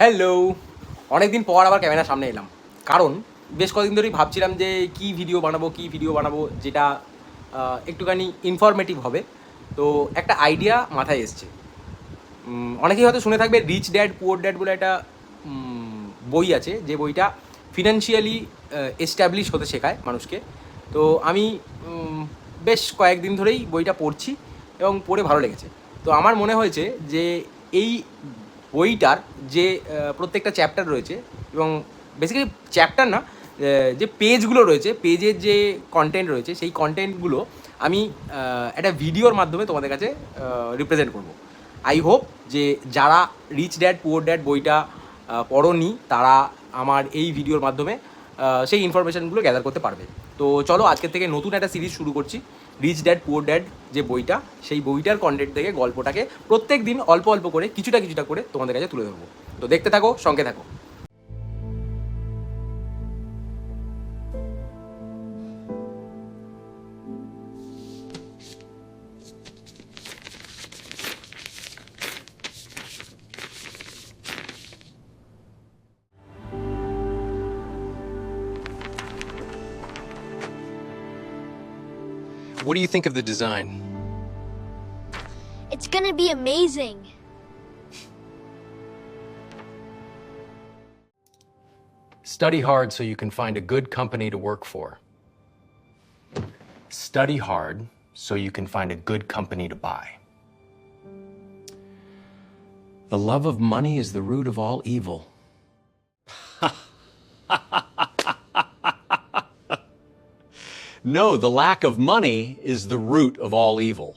Hello, অনেকদিন পর আবার ক্যামেরার সামনে এলাম। কারণ বেশ কয়েকদিন ধরেই ভাবছিলাম যে কী ভিডিও বানাবো যেটা একটুখানি ইনফরমেটিভ হবে। তো একটা আইডিয়া মাথায় এসছে। অনেকেই হয়তো শুনে থাকবে রিচ ড্যাড পুয়ার ড্যাড বলে একটা বই আছে, যে বইটা ফিনান্সিয়ালি এস্টাবলিশ হতে শেখায় মানুষকে। তো আমি বেশ কয়েকদিন ধরেই বইটা পড়ছি এবং পড়ে ভালো লেগেছে। তো আমার মনে হয়েছে যে এই বইটার যে প্রত্যেকটা চ্যাপ্টার রয়েছে, এবং বেসিক্যালি চ্যাপ্টার না, যে পেজগুলো রয়েছে, পেজের যে কন্টেন্ট রয়েছে, সেই কন্টেন্টগুলো আমি একটা ভিডিওর মাধ্যমে তোমাদের কাছে রিপ্রেজেন্ট করব। আই হোপ যে যারা রিচ ড্যাড পুয়ার ড্যাড বইটা পড়োনি তারা আমার এই ভিডিওর মাধ্যমে সেই ইনফরমেশানগুলো গ্যাদার করতে পারবে। তো চলো আজকের থেকে নতুন একটা সিরিজ শুরু করছি। রিচ ড্যাড পুয়ার ড্যাড যে বইটা, সেই বইটার কন্টেন্ট থেকে গল্পটাকে প্রত্যেক দিন অল্প অল্প করে কিছুটা করে তোমাদের কাছে তুলে ধরবো। তো দেখতে থাকো, সঙ্গে থাকো। What do you think of the design? It's gonna be amazing. Study hard so you can find a good company to work for. Study hard so you can find a good company to buy. The love of money is the root of all evil. No, the lack of money is the root of all evil.